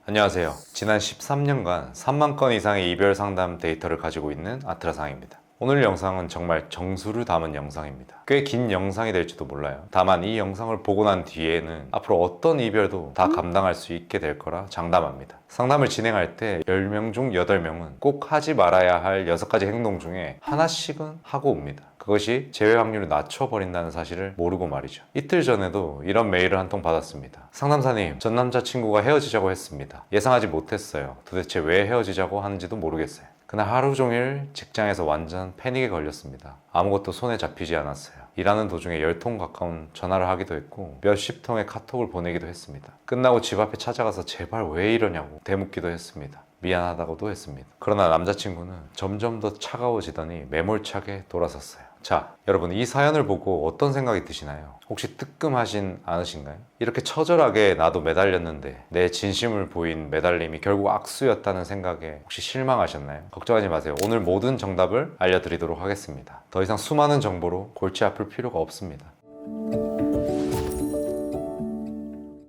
안녕하세요. 지난 13년간 3만 건 이상의 이별 상담 데이터를 가지고 있는 아트라상입니다. 오늘 영상은 정말 정수를 담은 영상입니다. 꽤 긴 영상이 될지도 몰라요. 다만 이 영상을 보고 난 뒤에는 앞으로 어떤 이별도 다 감당할 수 있게 될 거라 장담합니다. 상담을 진행할 때 10명 중 8명은 꼭 하지 말아야 할 6가지 행동 중에 하나씩은 하고 옵니다. 그것이 재회 확률을 낮춰버린다는 사실을 모르고 말이죠. 이틀 전에도 이런 메일을 한 통 받았습니다. 상담사님, 전 남자친구가 헤어지자고 했습니다. 예상하지 못했어요. 도대체 왜 헤어지자고 하는지도 모르겠어요. 그날 하루 종일 직장에서 완전 패닉에 걸렸습니다. 아무것도 손에 잡히지 않았어요. 일하는 도중에 10통 가까운 전화를 하기도 했고 몇십 통의 카톡을 보내기도 했습니다. 끝나고 집 앞에 찾아가서 제발 왜 이러냐고 대묻기도 했습니다. 미안하다고도 했습니다. 그러나 남자친구는 점점 더 차가워지더니 매몰차게 돌아섰어요. 자, 여러분 이 사연을 보고 어떤 생각이 드시나요? 혹시 뜨끔하진 않으신가요? 이렇게 처절하게 나도 매달렸는데 내 진심을 보인 매달림이 결국 악수였다는 생각에 혹시 실망하셨나요? 걱정하지 마세요. 오늘 모든 정답을 알려드리도록 하겠습니다. 더 이상 수많은 정보로 골치 아플 필요가 없습니다.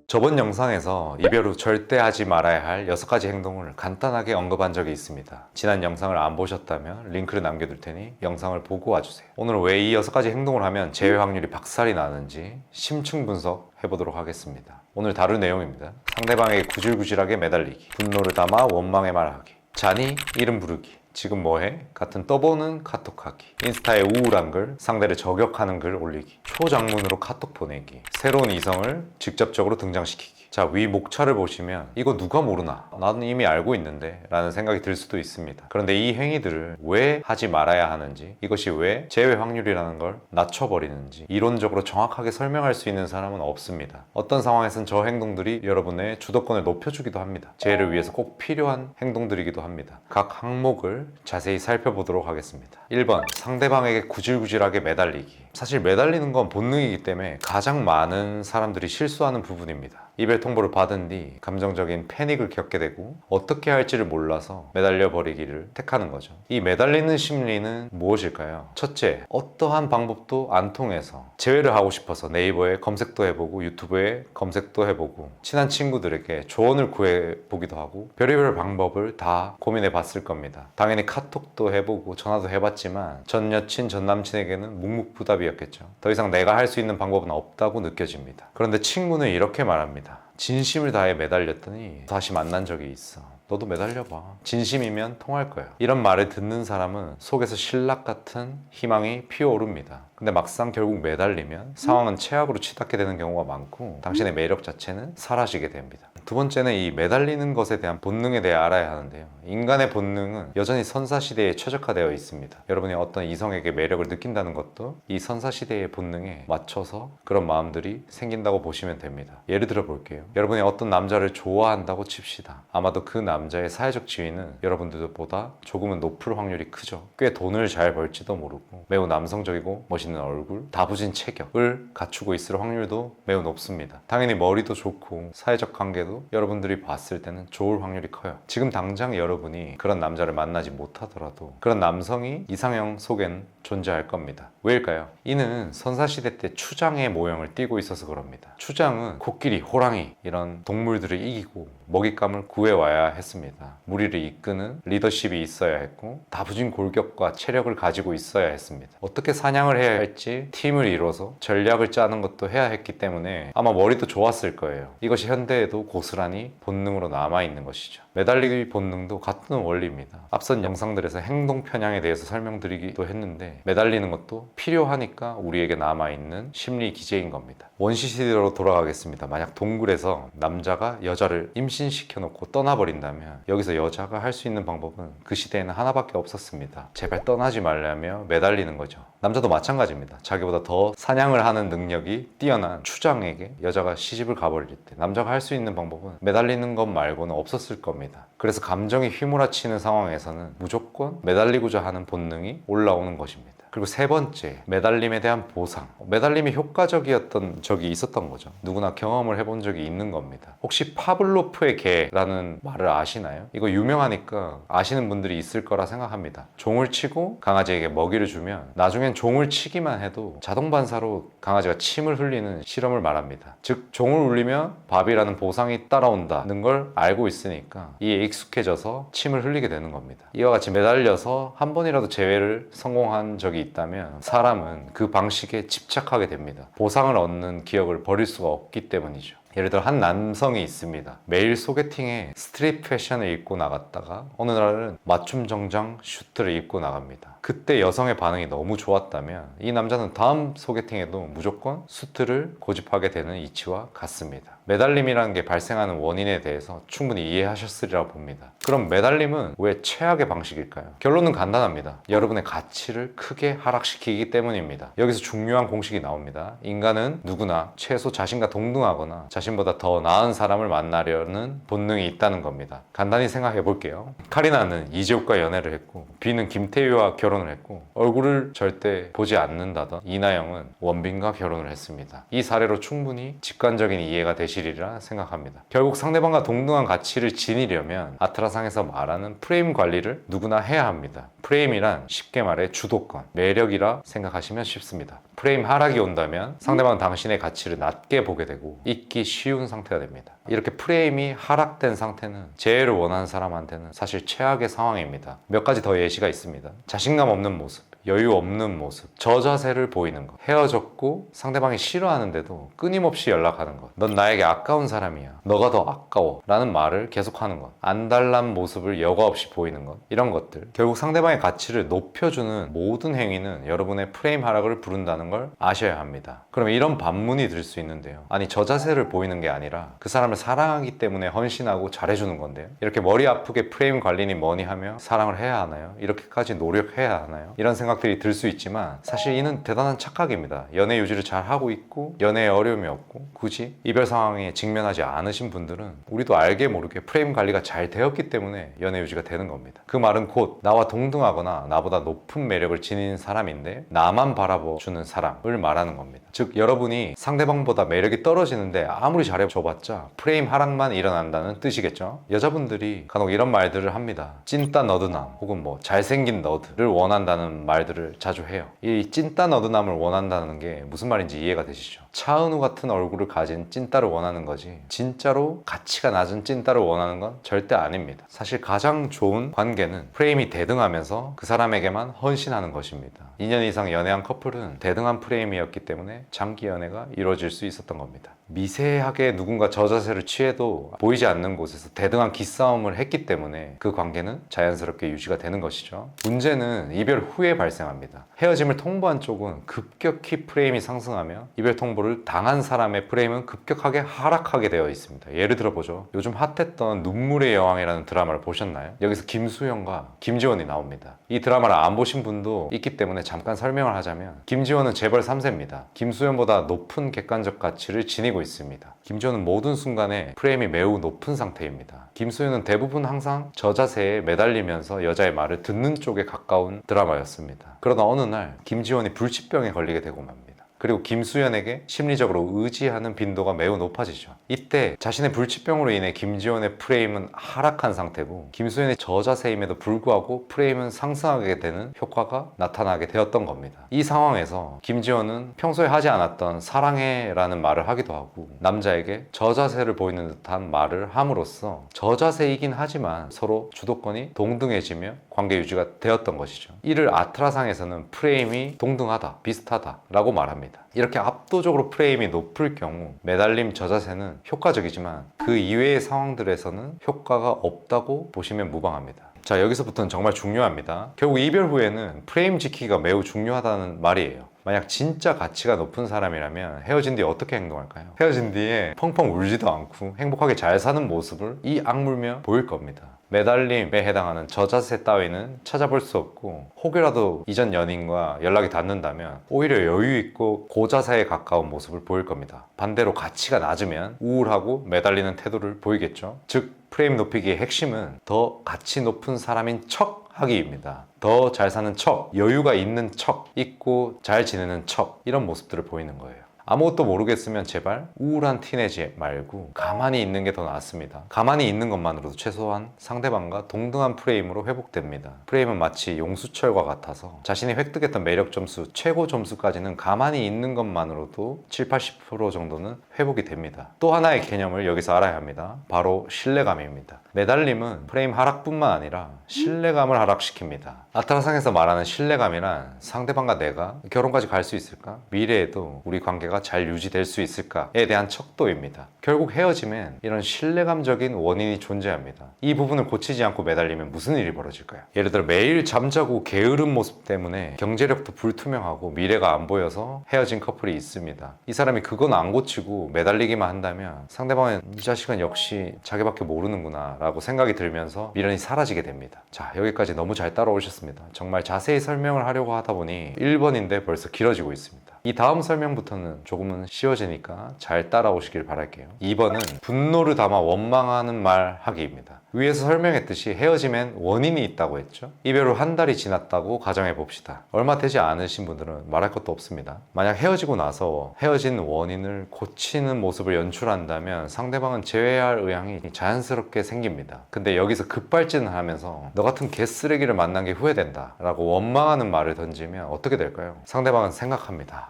저번 영상에서 이별 후 절대 하지 말아야 할 6가지 행동을 간단하게 언급한 적이 있습니다. 지난 영상을 안 보셨다면 링크를 남겨둘 테니 영상을 보고 와주세요. 오늘은 왜 이 6가지 행동을 하면 재회 확률이 박살이 나는지 심층 분석해보도록 하겠습니다. 오늘 다룰 내용입니다. 상대방에게 구질구질하게 매달리기, 분노를 담아 원망의 말하기, 자니? 이름 부르기, 지금 뭐해? 같은 떠보는 카톡하기, 인스타에 우울한 글, 상대를 저격하는 글 올리기, 초장문으로 카톡 보내기, 새로운 이성을 직접적으로 등장시키기. 자, 위 목차를 보시면 이거 누가 모르나? 나는 이미 알고 있는데 라는 생각이 들 수도 있습니다. 그런데 이 행위들을 왜 하지 말아야 하는지, 이것이 왜 재회 확률이라는 걸 낮춰버리는지 이론적으로 정확하게 설명할 수 있는 사람은 없습니다. 어떤 상황에선 저 행동들이 여러분의 주도권을 높여주기도 합니다. 재회를 위해서 꼭 필요한 행동들이기도 합니다. 각 항목을 자세히 살펴보도록 하겠습니다. 1번, 상대방에게 구질구질하게 매달리기. 사실 매달리는 건 본능이기 때문에 가장 많은 사람들이 실수하는 부분입니다. 이별 통보를 받은 뒤 감정적인 패닉을 겪게 되고 어떻게 할지를 몰라서 매달려 버리기를 택하는 거죠. 이 매달리는 심리는 무엇일까요? 첫째, 어떠한 방법도 안 통해서 재회를 하고 싶어서 네이버에 검색도 해보고 유튜브에 검색도 해보고 친한 친구들에게 조언을 구해보기도 하고 별의별 방법을 다 고민해 봤을 겁니다. 당연히 카톡도 해보고 전화도 해봤지만 전 여친, 전 남친에게는 묵묵부답이었겠죠. 더 이상 내가 할 수 있는 방법은 없다고 느껴집니다. 그런데 친구는 이렇게 말합니다. 진심을 다해 매달렸더니 다시 만난 적이 있어. 너도 매달려봐. 진심이면 통할 거야. 이런 말을 듣는 사람은 속에서 신락 같은 희망이 피어오릅니다. 근데 막상 결국 매달리면 상황은 최악으로 치닫게 되는 경우가 많고 당신의 매력 자체는 사라지게 됩니다. 두 번째는 이 매달리는 것에 대한 본능에 대해 알아야 하는데요. 인간의 본능은 여전히 선사시대에 최적화되어 있습니다. 여러분이 어떤 이성에게 매력을 느낀다는 것도 이 선사시대의 본능에 맞춰서 그런 마음들이 생긴다고 보시면 됩니다. 예를 들어 볼게요. 여러분이 어떤 남자를 좋아한다고 칩시다. 아마도 그 남자의 사회적 지위는 여러분들보다 조금은 높을 확률이 크죠. 꽤 돈을 잘 벌지도 모르고 매우 남성적이고 멋있는 얼굴, 다부진 체격을 갖추고 있을 확률도 매우 높습니다. 당연히 머리도 좋고 사회적 관계도 여러분들이 봤을 때는 좋을 확률이 커요. 지금 당장 여러분이 그런 남자를 만나지 못하더라도 그런 남성이 이상형 속엔 존재할 겁니다. 왜일까요? 이는 선사시대 때 추장의 모형을 띠고 있어서 그럽니다. 추장은 코끼리, 호랑이 이런 동물들을 이기고 먹잇감을 구해와야 했습니다. 무리를 이끄는 리더십이 있어야 했고 다부진 골격과 체력을 가지고 있어야 했습니다. 어떻게 사냥을 해야 할지 팀을 이뤄서 전략을 짜는 것도 해야 했기 때문에 아마 머리도 좋았을 거예요. 이것이 현대에도 고스란히 본능으로 남아있는 것이죠. 매달리기 본능도 같은 원리입니다. 앞선 영상들에서 행동 편향에 대해서 설명드리기도 했는데 매달리는 것도 필요하니까 우리에게 남아있는 심리 기제인 겁니다. 원시 시대로 돌아가겠습니다. 만약 동굴에서 남자가 여자를 임신시켜 놓고 떠나버린다면 여기서 여자가 할 수 있는 방법은 그 시대에는 하나밖에 없었습니다. 제발 떠나지 말라며 매달리는 거죠. 남자도 마찬가지입니다. 자기보다 더 사냥을 하는 능력이 뛰어난 추장에게 여자가 시집을 가버릴 때 남자가 할 수 있는 방법은 매달리는 것 말고는 없었을 겁니다. 그래서 감정이 휘몰아치는 상황에서는 무조건 매달리고자 하는 본능이 올라오는 것입니다. 그리고 세 번째, 매달림에 대한 보상. 매달림이 효과적이었던 적이 있었던 거죠. 누구나 경험을 해본 적이 있는 겁니다. 혹시 파블로프의 개라는 말을 아시나요? 이거 유명하니까 아시는 분들이 있을 거라 생각합니다. 종을 치고 강아지에게 먹이를 주면 나중엔 종을 치기만 해도 자동 반사로 강아지가 침을 흘리는 실험을 말합니다. 즉 종을 울리면 밥이라는 보상이 따라온다는 걸 알고 있으니까 이에 익숙해져서 침을 흘리게 되는 겁니다. 이와 같이 매달려서 한 번이라도 재회를 성공한 적이 있다면 사람은 그 방식에 집착하게 됩니다. 보상을 얻는 기억을 버릴 수가 없기 때문이죠. 예를 들어 한 남성이 있습니다. 매일 소개팅에 스트릿 패션을 입고 나갔다가 어느 날은 맞춤 정장 슈트를 입고 나갑니다. 그때 여성의 반응이 너무 좋았다면 이 남자는 다음 소개팅에도 무조건 수트를 고집하게 되는 이치와 같습니다. 매달림이라는 게 발생하는 원인에 대해서 충분히 이해하셨으리라 봅니다. 그럼 매달림은 왜 최악의 방식일까요? 결론은 간단합니다. 여러분의 가치를 크게 하락시키기 때문입니다. 여기서 중요한 공식이 나옵니다. 인간은 누구나 최소 자신과 동등하거나 자신보다 더 나은 사람을 만나려는 본능이 있다는 겁니다. 간단히 생각해 볼게요. 카리나는 이재욱과 연애를 했고 비는 김태희와 결혼을 했고 얼굴을 절대 보지 않는다던 이나영은 원빈과 결혼을 했습니다. 이 사례로 충분히 직관적인 이해가 되시리라 생각합니다. 결국 상대방과 동등한 가치를 지니려면 아트라상에서 말하는 프레임 관리를 누구나 해야 합니다. 프레임이란 쉽게 말해 주도권, 매력이라 생각하시면 쉽습니다. 프레임 하락이 온다면 상대방은 당신의 가치를 낮게 보게 되고 잊기 쉬운 상태가 됩니다. 이렇게 프레임이 하락된 상태는 재회를 원하는 사람한테는 사실 최악의 상황입니다. 몇 가지 더 예시가 있습니다. 자신감 없는 모습, 여유 없는 모습, 저자세를 보이는 것, 헤어졌고 상대방이 싫어하는데도 끊임없이 연락하는 것, 넌 나에게 아까운 사람이야, 너가 더 아까워 라는 말을 계속하는 것, 안달난 모습을 여과 없이 보이는 것, 이런 것들, 결국 상대방의 가치를 높여주는 모든 행위는 여러분의 프레임 하락을 부른다는 걸 아셔야 합니다. 그럼 이런 반문이 들 수 있는데요, 아니 저자세를 보이는 게 아니라 그 사람을 사랑하기 때문에 헌신하고 잘해주는 건데요, 이렇게 머리 아프게 프레임 관리니 뭐니 하며 사랑을 해야 하나요? 이렇게까지 노력해야 하나요? 이런 생각들이 들 수 있지만 사실 이는 대단한 착각입니다. 연애 유지를 잘 하고 있고 연애에 어려움이 없고 굳이 이별 상황에 직면하지 않으신 분들은 우리도 알게 모르게 프레임 관리가 잘 되었기 때문에 연애 유지가 되는 겁니다. 그 말은 곧 나와 동등하거나 나보다 높은 매력을 지닌 사람인데 나만 바라봐주는 사람을 말하는 겁니다. 즉 여러분이 상대방보다 매력이 떨어지는데 아무리 잘해줘봤자 프레임 하락만 일어난다는 뜻이겠죠. 여자분들이 간혹 이런 말들을 합니다. 찐따 너드남 혹은 뭐 잘생긴 너드를 원한다는 말들을 자주 해요. 이 찐따 너드남을 원한다는 게 무슨 말인지 이해가 되시죠? 차은우 같은 얼굴을 가진 찐따를 원하는 거지 진짜로 가치가 낮은 찐따를 원하는 건 절대 아닙니다. 사실 가장 좋은 관계는 프레임이 대등하면서 그 사람에게만 헌신하는 것입니다. 2년 이상 연애한 커플은 대등한 프레임이었기 때문에 장기 연애가 이루어질 수 있었던 겁니다. 미세하게 누군가 저자세를 취해도 보이지 않는 곳에서 대등한 기싸움을 했기 때문에 그 관계는 자연스럽게 유지가 되는 것이죠. 문제는 이별 후에 발생합니다. 헤어짐을 통보한 쪽은 급격히 프레임이 상승하며 이별 통보를 당한 사람의 프레임은 급격하게 하락하게 되어 있습니다. 예를 들어보죠. 요즘 핫했던 눈물의 여왕이라는 드라마를 보셨나요? 여기서 김수현과 김지원이 나옵니다. 이 드라마를 안 보신 분도 있기 때문에 잠깐 설명을 하자면 김지원은 재벌 3세입니다. 김수현보다 높은 객관적 가치를 지니고 있습니다. 김지원은 모든 순간에 프레임이 매우 높은 상태입니다. 김수현은 대부분 항상 저자세에 매달리면서 여자의 말을 듣는 쪽에 가까운 드라마였습니다. 그러다 어느 날 김지원이 불치병에 걸리게 되고 맙니다. 그리고 김수현에게 심리적으로 의지하는 빈도가 매우 높아지죠. 이때 자신의 불치병으로 인해 김지원의 프레임은 하락한 상태고 김수현의 저자세임에도 불구하고 프레임은 상승하게 되는 효과가 나타나게 되었던 겁니다. 이 상황에서 김지원은 평소에 하지 않았던 사랑해라는 말을 하기도 하고 남자에게 저자세를 보이는 듯한 말을 함으로써 저자세이긴 하지만 서로 주도권이 동등해지며 관계 유지가 되었던 것이죠. 이를 아트라상에서는 프레임이 동등하다, 비슷하다 라고 말합니다. 이렇게 압도적으로 프레임이 높을 경우 매달림 저자세는 효과적이지만 그 이외의 상황들에서는 효과가 없다고 보시면 무방합니다. 자, 여기서부터는 정말 중요합니다. 결국 이별 후에는 프레임 지키기가 매우 중요하다는 말이에요. 만약 진짜 가치가 높은 사람이라면 헤어진 뒤에 어떻게 행동할까요? 헤어진 뒤에 펑펑 울지도 않고 행복하게 잘 사는 모습을 이 악물며 보일 겁니다. 매달림에 해당하는 저자세 따위는 찾아볼 수 없고 혹여라도 이전 연인과 연락이 닿는다면 오히려 여유 있고 고자세에 가까운 모습을 보일 겁니다. 반대로 가치가 낮으면 우울하고 매달리는 태도를 보이겠죠. 즉 프레임 높이기의 핵심은 더 가치 높은 사람인 척 하기입니다. 더 잘 사는 척, 여유가 있는 척, 있고 잘 지내는 척, 이런 모습들을 보이는 거예요. 아무것도 모르겠으면 제발 우울한 티 내지 말고 가만히 있는 게 더 낫습니다. 가만히 있는 것만으로도 최소한 상대방과 동등한 프레임으로 회복됩니다. 프레임은 마치 용수철과 같아서 자신이 획득했던 매력 점수 최고 점수까지는 가만히 있는 것만으로도 70~80% 정도는 회복이 됩니다. 또 하나의 개념을 여기서 알아야 합니다. 바로 신뢰감입니다. 매달림은 프레임 하락뿐만 아니라 신뢰감을 하락시킵니다. 아트라상에서 말하는 신뢰감이란 상대방과 내가 결혼까지 갈 수 있을까? 미래에도 우리 관계가 잘 유지될 수 있을까에 대한 척도입니다. 결국 헤어짐엔 이런 신뢰감적인 원인이 존재합니다. 이 부분을 고치지 않고 매달리면 무슨 일이 벌어질까요? 예를 들어 매일 잠자고 게으른 모습 때문에 경제력도 불투명하고 미래가 안 보여서 헤어진 커플이 있습니다. 이 사람이 그건 안 고치고 매달리기만 한다면 상대방은 이 자식은 역시 자기밖에 모르는구나 라고 생각이 들면서 미련이 사라지게 됩니다. 자, 여기까지 너무 잘 따라오셨습니다. 정말 자세히 설명을 하려고 하다 보니 1번인데 벌써 길어지고 있습니다. 이 다음 설명부터는 조금은 쉬워지니까 잘 따라오시길 바랄게요. 2번은 분노를 담아 원망하는 말 하기입니다. 위에서 설명했듯이 헤어짐엔 원인이 있다고 했죠. 이별 후 한 달이 지났다고 가정해 봅시다. 얼마 되지 않으신 분들은 말할 것도 없습니다. 만약 헤어지고 나서 헤어진 원인을 고치는 모습을 연출한다면 상대방은 제외할 의향이 자연스럽게 생깁니다. 근데 여기서 급발진을 하면서 너 같은 개쓰레기를 만난 게 후회된다 라고 원망하는 말을 던지면 어떻게 될까요? 상대방은 생각합니다.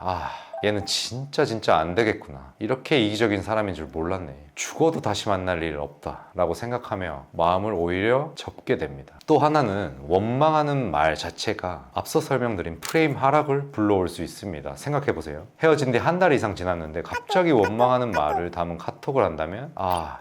얘는 진짜 안 되겠구나. 이렇게 이기적인 사람인 줄 몰랐네. 죽어도 다시 만날 일 없다 라고 생각하며 마음을 오히려 접게 됩니다. 또 하나는 원망하는 말 자체가 앞서 설명드린 프레임 하락을 불러올 수 있습니다. 생각해보세요. 헤어진 뒤 한 달 이상 지났는데 갑자기 원망하는 말을 담은 카톡을 한다면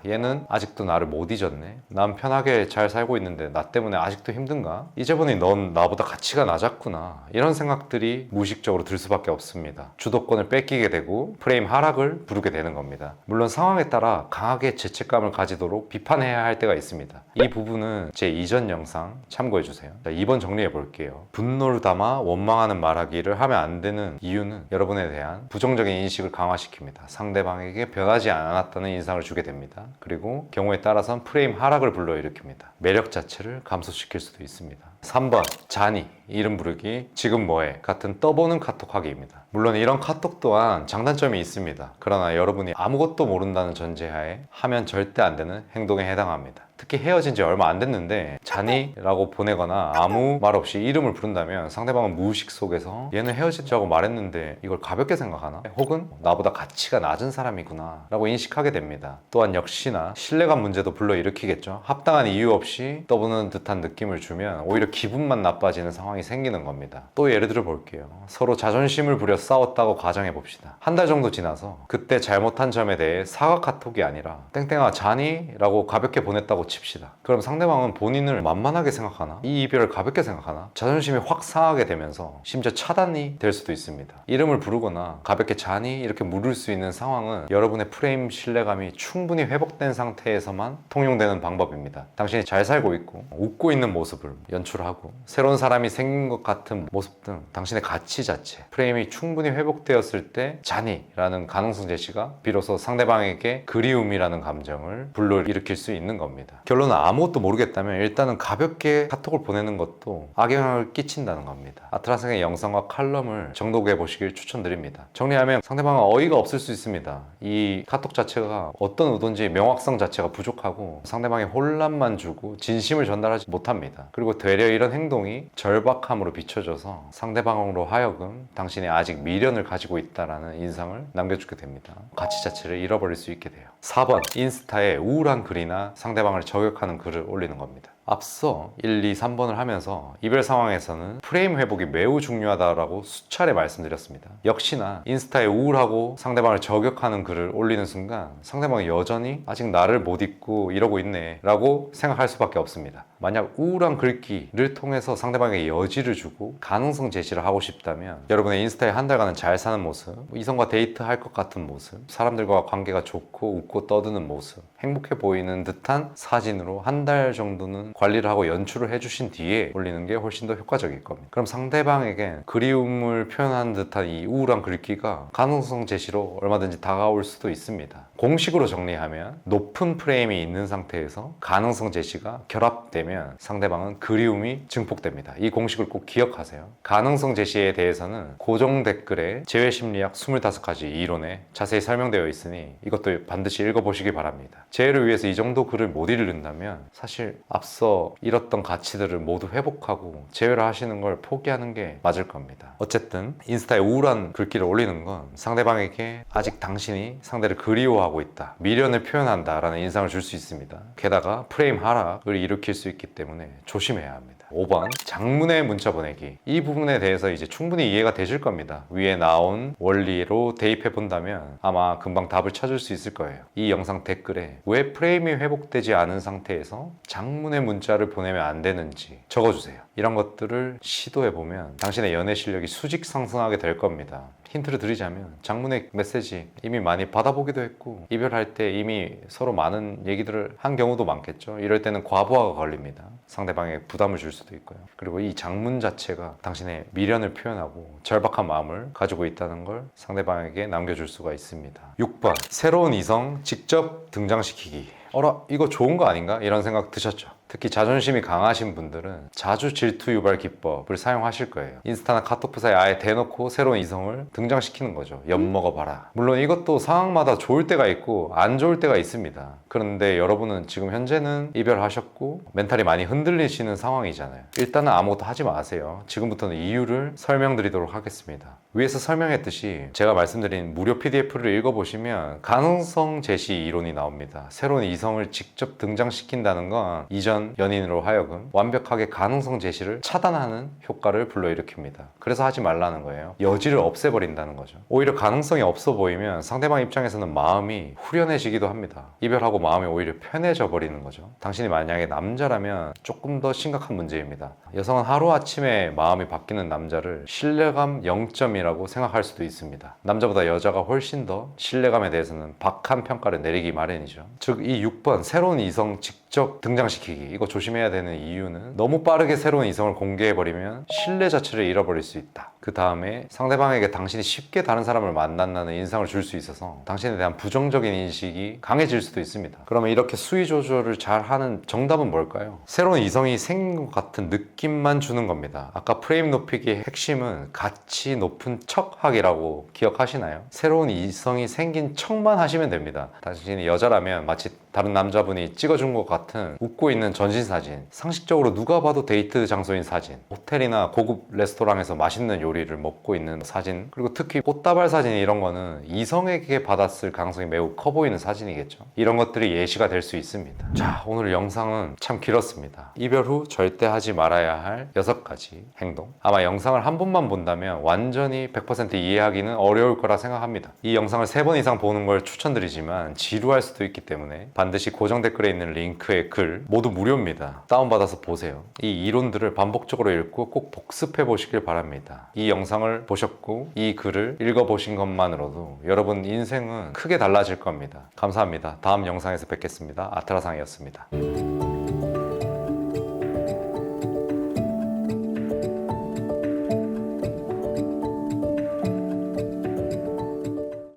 얘는 아직도 나를 못 잊었네. 난 편하게 잘 살고 있는데 나 때문에 아직도 힘든가? 이제 보니 넌 나보다 가치가 낮았구나. 이런 생각들이 무의식적으로 들 수밖에 없습니다. 주도권을 뺏기게 되고 프레임 하락을 부르게 되는 겁니다. 물론 상황에 따라 강하게 죄책감을 가지도록 비판해야 할 때가 있습니다. 이 부분은 제 이전 영상 참고해주세요. 자, 2번 정리해 볼게요. 분노를 담아 원망하는 말하기를 하면 안 되는 이유는 여러분에 대한 부정적인 인식을 강화시킵니다. 상대방에게 변하지 않았다는 인상을 주게 됩니다. 그리고 경우에 따라선 프레임 하락을 불러일으킵니다. 매력 자체를 감소시킬 수도 있습니다. 3번 잔이 이름 부르기 지금 뭐해 같은 떠보는 카톡하기입니다. 물론 이런 카톡 또한 장단점이 있습니다. 그러나 여러분이 아무것도 모른다는 전제하에 하면 절대 안 되는 행동에 해당합니다. 특히 헤어진 지 얼마 안 됐는데 자니? 라고 보내거나 아무 말 없이 이름을 부른다면 상대방은 무의식 속에서 얘는 헤어지자고 말했는데 이걸 가볍게 생각하나? 혹은 나보다 가치가 낮은 사람이구나 라고 인식하게 됩니다. 또한 역시나 신뢰감 문제도 불러일으키겠죠. 합당한 이유 없이 떠보는 듯한 느낌을 주면 오히려 기분만 나빠지는 상황이 생기는 겁니다. 또 예를 들어 볼게요. 서로 자존심을 부려 싸웠다고 가정해 봅시다. 한 달 정도 지나서 그때 잘못한 점에 대해 사과 카톡이 아니라 땡땡아 자니? 라고 가볍게 보냈다고 칩시다. 그럼 상대방은 본인을 만만하게 생각하나? 이 이별을 가볍게 생각하나? 자존심이 확 상하게 되면서 심지어 차단이 될 수도 있습니다. 이름을 부르거나 가볍게 자니? 이렇게 물을 수 있는 상황은 여러분의 프레임 신뢰감이 충분히 회복된 상태에서만 통용되는 방법입니다. 당신이 잘 살고 있고 웃고 있는 모습을 연출하고 새로운 사람이 생긴 것 같은 모습 등 당신의 가치 자체, 프레임이 충분히 회복되었을 때 자니? 라는 가능성 제시가 비로소 상대방에게 그리움이라는 감정을 불러일으킬 수 있는 겁니다. 결론은 아무것도 모르겠다면 일단은 가볍게 카톡을 보내는 것도 악영향을 끼친다는 겁니다. 아트라상의 영상과 칼럼을 정독해 보시길 추천드립니다. 정리하면 상대방은 어이가 없을 수 있습니다. 이 카톡 자체가 어떤 의도인지 명확성 자체가 부족하고 상대방에 혼란만 주고 진심을 전달하지 못합니다. 그리고 되려 이런 행동이 절박함으로 비춰져서 상대방으로 하여금 당신이 아직 미련을 가지고 있다는 인상을 남겨주게 됩니다. 가치 자체를 잃어버릴 수 있게 돼요. 4번 인스타에 우울한 글이나 상대방을 저격하는 글을 올리는 겁니다. 앞서 1, 2, 3번을 하면서 이별 상황에서는 프레임 회복이 매우 중요하다고 수차례 말씀드렸습니다. 역시나 인스타에 우울하고 상대방을 저격하는 글을 올리는 순간 상대방이 여전히 아직 나를 못 잊고 이러고 있네 라고 생각할 수밖에 없습니다. 만약 우울한 글귀를 통해서 상대방에게 여지를 주고 가능성 제시를 하고 싶다면 여러분의 인스타에 한 달간은 잘 사는 모습, 이성과 데이트할 것 같은 모습, 사람들과 관계가 좋고 웃고 떠드는 모습, 행복해 보이는 듯한 사진 사진으로 한 달 정도는 관리를 하고 연출을 해주신 뒤에 올리는 게 훨씬 더 효과적일 겁니다. 그럼 상대방에게 그리움을 표현하는 듯한 이 우울한 글귀가 가능성 제시로 얼마든지 다가올 수도 있습니다. 공식으로 정리하면 높은 프레임이 있는 상태에서 가능성 제시가 결합되면 상대방은 그리움이 증폭됩니다. 이 공식을 꼭 기억하세요. 가능성 제시에 대해서는 고정 댓글에 제외심리학 25가지 이론에 자세히 설명되어 있으니 이것도 반드시 읽어보시기 바랍니다. 재해를 위해서 이 정도 글을 못 읽는다면 사실 앞서 잃었던 가치들을 모두 회복하고 재회를 하시는 걸 포기하는 게 맞을 겁니다. 어쨌든 인스타에 우울한 글귀를 올리는 건 상대방에게 아직 당신이 상대를 그리워하고 있다, 미련을 표현한다 라는 인상을 줄 수 있습니다. 게다가 프레임 하락을 일으킬 수 있기 때문에 조심해야 합니다. 5번 장문의 문자 보내기. 이 부분에 대해서 이제 충분히 이해가 되실 겁니다. 위에 나온 원리로 대입해 본다면 아마 금방 답을 찾을 수 있을 거예요. 이 영상 댓글에 왜 프레임이 회복되지 않은 상태에서 장문의 문자를 보내면 안 되는지 적어주세요. 이런 것들을 시도해 보면 당신의 연애 실력이 수직 상승하게 될 겁니다. 힌트를 드리자면 장문의 메시지 이미 많이 받아보기도 했고 이별할 때 이미 서로 많은 얘기들을 한 경우도 많겠죠. 이럴 때는 과부하가 걸립니다. 상대방에게 부담을 줄 수도 있고요. 그리고 이 장문 자체가 당신의 미련을 표현하고 절박한 마음을 가지고 있다는 걸 상대방에게 남겨줄 수가 있습니다. 6번 새로운 이성 직접 등장시키기. 어라 이거 좋은 거 아닌가? 이런 생각 드셨죠? 특히 자존심이 강하신 분들은 자주 질투 유발 기법을 사용하실 거예요. 인스타나 카톡 프사에 아예 대놓고 새로운 이성을 등장시키는 거죠. 엿먹어봐라. 물론 이것도 상황마다 좋을 때가 있고 안 좋을 때가 있습니다. 그런데 여러분은 지금 현재는 이별하셨고 멘탈이 많이 흔들리시는 상황이잖아요. 일단은 아무것도 하지 마세요. 지금부터는 이유를 설명드리도록 하겠습니다. 위에서 설명했듯이 제가 말씀드린 무료 PDF를 읽어보시면 가능성 제시 이론이 나옵니다. 새로운 이성을 직접 등장시킨다는 건 이전 연인으로 하여금 완벽하게 가능성 제시를 차단하는 효과를 불러일으킵니다. 그래서 하지 말라는 거예요. 여지를 없애버린다는 거죠. 오히려 가능성이 없어 보이면 상대방 입장에서는 마음이 후련해지기도 합니다. 이별하고 마음이 오히려 편해져 버리는 거죠. 당신이 만약에 남자라면 조금 더 심각한 문제입니다. 여성은 하루아침에 마음이 바뀌는 남자를 신뢰감 0점이라고 생각할 수도 있습니다. 남자보다 여자가 훨씬 더 신뢰감에 대해서는 박한 평가를 내리기 마련이죠. 즉 이 6번 새로운 이성 직접 등장시키기, 이거 조심해야 되는 이유는 너무 빠르게 새로운 이성을 공개해버리면 신뢰 자체를 잃어버릴 수 있다. 그 다음에 상대방에게 당신이 쉽게 다른 사람을 만난다는 인상을 줄 수 있어서 당신에 대한 부정적인 인식이 강해질 수도 있습니다. 그러면 이렇게 수위 조절을 잘 하는 정답은 뭘까요? 새로운 이성이 생긴 것 같은 느낌만 주는 겁니다. 아까 프레임 높이기의 핵심은 가치 높은 척하기라고 기억하시나요? 새로운 이성이 생긴 척만 하시면 됩니다. 당신이 여자라면 마치 다른 남자분이 찍어준 것 같은 웃고 있는 전신사진, 상식적으로 누가 봐도 데이트 장소인 사진, 호텔이나 고급 레스토랑에서 맛있는 요리를 먹고 있는 사진, 그리고 특히 꽃다발 사진 이런 거는 이성에게 받았을 가능성이 매우 커 보이는 사진이겠죠. 이런 것들이 예시가 될 수 있습니다. 자, 오늘 영상은 참 길었습니다. 이별 후 절대 하지 말아야 할 6가지 행동. 아마 영상을 한 번만 본다면 완전히 100% 이해하기는 어려울 거라 생각합니다. 이 영상을 3번 이상 보는 걸 추천드리지만 지루할 수도 있기 때문에 반드시 고정 댓글에 있는 링크의 글 모두 무료입니다. 다운받아서 보세요. 이 이론들을 반복적으로 읽고 꼭 복습해 보시길 바랍니다. 이 영상을 보셨고 이 글을 읽어보신 것만으로도 여러분 인생은 크게 달라질 겁니다. 감사합니다. 다음 영상에서 뵙겠습니다. 아트라상이었습니다.